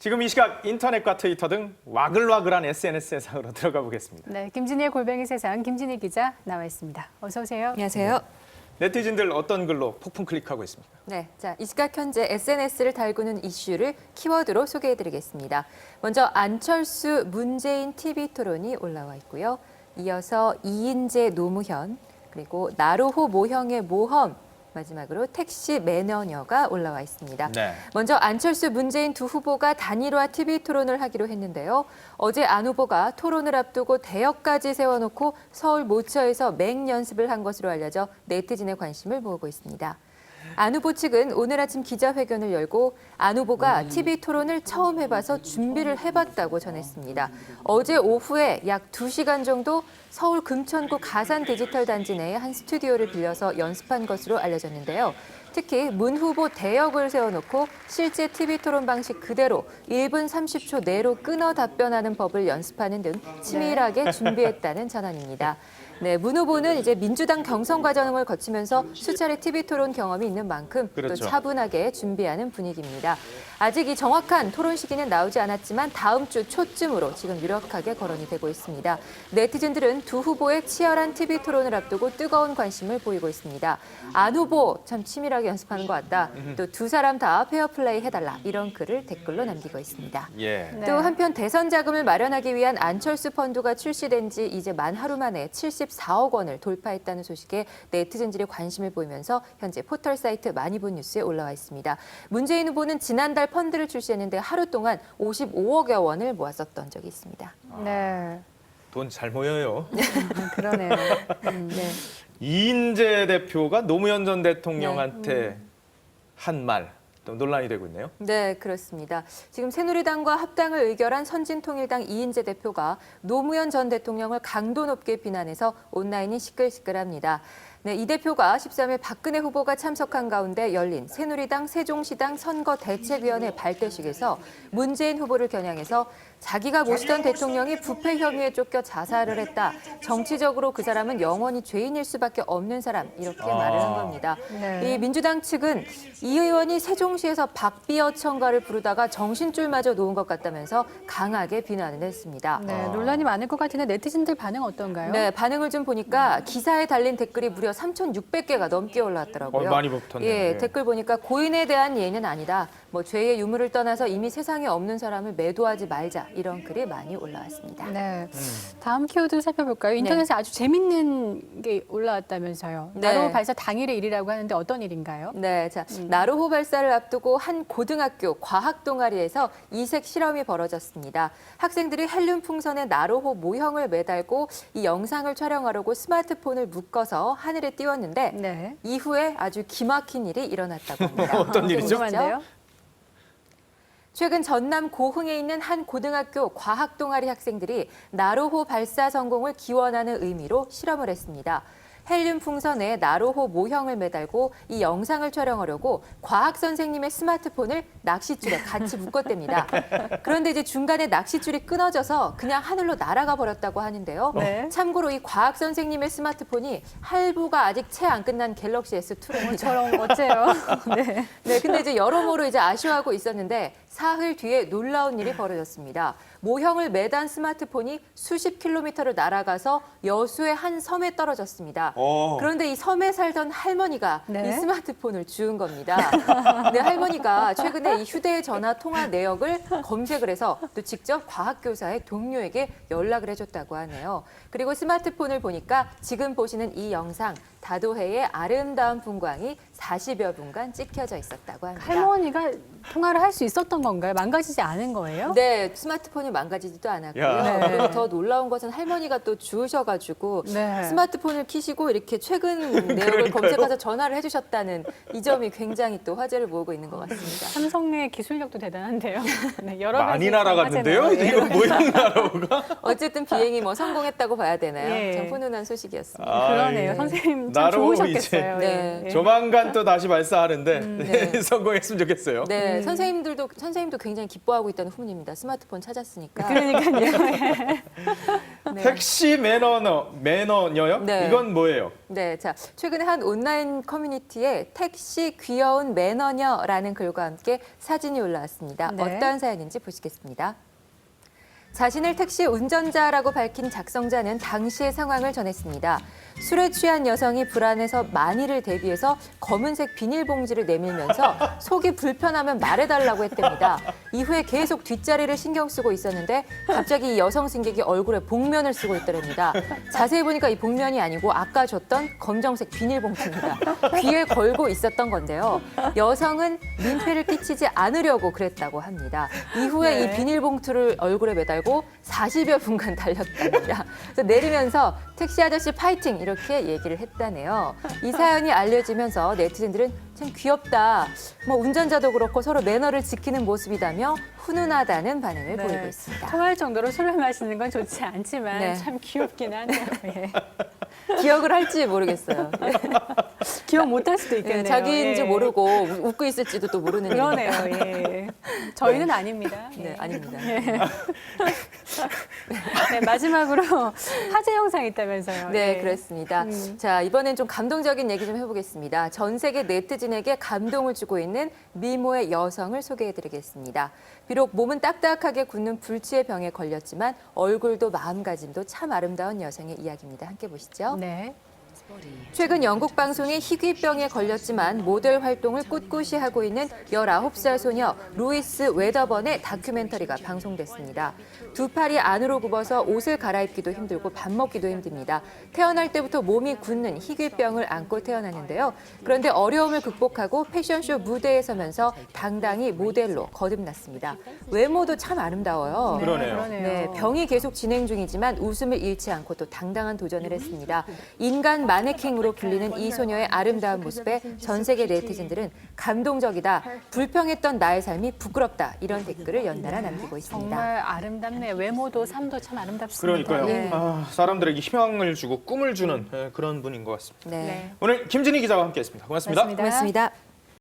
지금 이 시각 인터넷과 트위터 등 와글와글한 SNS 세상으로 들어가 보겠습니다. 네, 김진희의 골뱅이 세상 김진희 기자 나와 있습니다. 어서 오세요. 안녕하세요. 네티즌들 어떤 글로 폭풍 클릭하고 있습니까? 네, 자, 이 시각 현재 SNS를 달구는 이슈를 키워드로 소개해드리겠습니다. 먼저 안철수, 문재인 TV 토론이 올라와 있고요. 이어서 이인재, 노무현, 그리고 나로호 모형의 모험, 마지막으로 택시 매너녀가 올라와 있습니다. 네. 먼저 안철수, 문재인 두 후보가 단일화 TV 토론을 하기로 했는데요. 어제 안 후보가 토론을 앞두고 대역까지 세워놓고 서울 모처에서 맹연습을 한 것으로 알려져 네티즌의 관심을 모으고 있습니다. 안 후보 측은 오늘 아침 기자회견을 열고 안 후보가 TV 토론을 처음 해봐서 준비를 해봤다고 전했습니다. 어제 오후에 약 2시간 정도 서울 금천구 가산 디지털 단지 내에 한 스튜디오를 빌려서 연습한 것으로 알려졌는데요. 특히 문 후보 대역을 세워놓고 실제 TV 토론 방식 그대로 1분 30초 내로 끊어 답변하는 법을 연습하는 등 치밀하게 준비했다는 전언입니다. 네, 문 후보는 이제 민주당 경선 과정을 거치면서 수차례 TV 토론 경험이 있는 만큼 그렇죠. 또 차분하게 준비하는 분위기입니다. 아직 이 정확한 토론 시기는 나오지 않았지만 다음 주 초쯤으로 지금 유력하게 거론이 되고 있습니다. 네티즌들은 두 후보의 치열한 TV 토론을 앞두고 뜨거운 관심을 보이고 있습니다. 안 후보 참 치밀하게 연습하는 것 같다. 또 두 사람 다 페어플레이 해달라. 이런 글을 댓글로 남기고 있습니다. 예. 네. 또 한편 대선 자금을 마련하기 위한 안철수 펀드가 출시된 지 이제 만 하루 만에 74억 원을 돌파했다는 소식에 네티즌들이 관심을 보이면서 현재 포털 사이트 많이 본 뉴스에 올라와 있습니다. 문재인 후보는 지난달 펀드를 출시했는데 하루 동안 55억여 원을 모았었던 적이 있습니다. 네, 돈 잘 모여요. 그러네요. 네. 이인재 대표가 노무현 전 대통령한테 한 말, 또 논란이 되고 있네요. 네, 그렇습니다. 지금 새누리당과 합당을 의결한 선진통일당 이인재 대표가 노무현 전 대통령을 강도 높게 비난해서 온라인이 시끌시끌합니다. 네, 이 대표가 13일 박근혜 후보가 참석한 가운데 열린 새누리당 세종시당 선거대책위원회 발대식에서 문재인 후보를 겨냥해서 자기가 모시던 대통령이 부패 혐의에 쫓겨 자살을 했다. 정치적으로 그 사람은 영원히 죄인일 수밖에 없는 사람 이렇게 말을 한 겁니다. 네. 이 민주당 측은 이 의원이 세종시에서 박비어 청가를 부르다가 정신줄마저 놓은 것 같다면서 강하게 비난을 했습니다. 네, 논란이 많을 것 같은데 네티즌들 반응 어떤가요? 네, 반응을 좀 보니까 기사에 달린 댓글이 무려 3,600개가 넘게 올라왔더라고요. 많이 붙었네요. 예, 예. 댓글 보니까 고인에 대한 예는 아니다. 뭐 죄의 유무를 떠나서 이미 세상에 없는 사람을 매도하지 말자. 이런 글이 많이 올라왔습니다. 네, 다음 키워드 살펴볼까요? 인터넷에 아주 재밌는 게 올라왔다면서요. 네. 나로 발사 당일의 일이라고 하는데 어떤 일인가요? 네, 자, 나로호 발사를 앞두고 한 고등학교 과학 동아리에서 이색 실험이 벌어졌습니다. 학생들이 헬륨 풍선에 나로호 모형을 매달고 이 영상을 촬영하려고 스마트폰을 묶어서 하늘에 띄웠는데 네, 이후에 아주 기막힌 일이 일어났다고 합니다. 어떤 일이죠? 궁금한데요. 최근 전남 고흥에 있는 한 고등학교 과학 동아리 학생들이 나로호 발사 성공을 기원하는 의미로 실험을 했습니다. 헬륨 풍선에 나로호 모형을 매달고 이 영상을 촬영하려고 과학 선생님의 스마트폰을 낚싯줄에 같이 묶었답니다. 그런데 이제 중간에 낚싯줄이 끊어져서 그냥 하늘로 날아가 버렸다고 하는데요. 네. 참고로 이 과학 선생님의 스마트폰이 할부가 아직 채 안 끝난 갤럭시 S2입니다. 저런 어째요? 네. 네, 근데 이제 여러모로 이제 아쉬워하고 있었는데 사흘 뒤에 놀라운 일이 벌어졌습니다. 모형을 매단 스마트폰이 수십 킬로미터를 날아가서 여수의 한 섬에 떨어졌습니다. 그런데 이 섬에 살던 할머니가 네. 이 스마트폰을 주운 겁니다. 네, 할머니가 최근에 이 휴대전화 통화 내역을 검색을 해서 또 직접 과학교사의 동료에게 연락을 해줬다고 하네요. 그리고 스마트폰을 보니까 지금 보시는 이 영상 다도해의 아름다운 풍광이 40여 분간 찍혀져 있었다고 합니다. 할머니가 통화를 할 수 있었던 건가요? 망가지지 않은 거예요? 네, 스마트폰이 망가지지도 않았고요. 야. 네. 그리고 더 놀라운 것은 할머니가 또 주우셔가지고 네. 스마트폰을 키시고 이렇게 최근 내역을 검색해서 전화를 해주셨다는 이 점이 굉장히 또 화제를 모으고 있는 것 같습니다. 삼성의 기술력도 대단한데요. 네, 여러 가지 많이 날아갔는데요? 화제네요. 이거 모형 나라오가? 어쨌든 비행이 뭐 성공했다고 봐야 되나요? 예. 참 훈훈한 소식이었습니다. 아, 그러네요. 예. 선생님 참 나로 좋으셨겠어요. 이제, 예. 네. 조만간 또 다시 발사하는데 네. 성공했으면 좋겠어요. 네, 선생님도 굉장히 기뻐하고 있다는 후문입니다. 스마트폰 찾았으니까. 그러니까요. 네. 택시 매너녀요? 네. 이건 뭐예요? 네, 자, 최근에 한 온라인 커뮤니티에 택시 귀여운 매너녀라는 글과 함께 사진이 올라왔습니다. 네. 어떠한 사연인지 보시겠습니다. 자신을 택시 운전자라고 밝힌 작성자는 당시의 상황을 전했습니다. 술에 취한 여성이 불안해서 만일을 대비해서 검은색 비닐봉지를 내밀면서 속이 불편하면 말해달라고 했답니다. 이후에 계속 뒷자리를 신경 쓰고 있었는데 갑자기 이 여성 승객이 얼굴에 복면을 쓰고 있더랍니다. 자세히 보니까 이 복면이 아니고 아까 줬던 검정색 비닐봉지입니다. 귀에 걸고 있었던 건데요. 여성은 민폐를 끼치지 않으려고 그랬다고 합니다. 이후에 네. 이 비닐봉투를 얼굴에 매달고 40여 분간 달렸답니다. 그래서 내리면서 택시 아저씨 파이팅 이렇게 얘기를 했다네요. 이 사연이 알려지면서 네티즌들은 참 귀엽다. 뭐 운전자도 그렇고 서로 매너를 지키는 모습이다며 훈훈하다는 반응을 네. 보이고 있습니다. 통할 정도로 술을 마시는 건 좋지 않지만 네. 참 귀엽긴 하네요. 예. 기억을 할지 모르겠어요. 기억 못할 수도 있겠네요. 자기인지 예. 모르고 웃고 있을지도 또 모르는 그러네요. 일입니다. 예. 저희는 아닙니다. 예. 네, 아닙니다. 네, 마지막으로 화제 영상이 있다면서요. 네, 예. 그렇습니다. 자, 이번엔 좀 감동적인 얘기 좀 해보겠습니다. 전 세계 네티즌에게 감동을 주고 있는 미모의 여성을 소개해드리겠습니다. 비록 몸은 딱딱하게 굳는 불치의 병에 걸렸지만 얼굴도 마음가짐도 참 아름다운 여성의 이야기입니다. 함께 보시죠. 네. 최근 영국 방송에 희귀병에 걸렸지만 모델 활동을 꿋꿋이 하고 있는 19살 소녀 루이스 웨더번의 다큐멘터리가 방송됐습니다. 두 팔이 안으로 굽어서 옷을 갈아입기도 힘들고 밥 먹기도 힘듭니다. 태어날 때부터 몸이 굳는 희귀병을 안고 태어났는데요. 그런데 어려움을 극복하고 패션쇼 무대에 서면서 당당히 모델로 거듭났습니다. 외모도 참 아름다워요. 그러네요. 네, 병이 계속 진행 중이지만 웃음을 잃지 않고 또 당당한 도전을 했습니다. 인간 마네킹으로 불리는 이 소녀의 아름다운 모습에 전 세계 네티즌들은 감동적이다, 불평했던 나의 삶이 부끄럽다 이런 댓글을 연달아 남기고 있습니다. 정말 아름답네요. 외모도 삶도 참 아름답습니다. 그러니까요. 네. 사람들에게 희망을 주고 꿈을 주는 그런 분인 것 같습니다. 네, 네. 오늘 김진희 기자와 함께했습니다. 고맙습니다. 고맙습니다. 고맙습니다.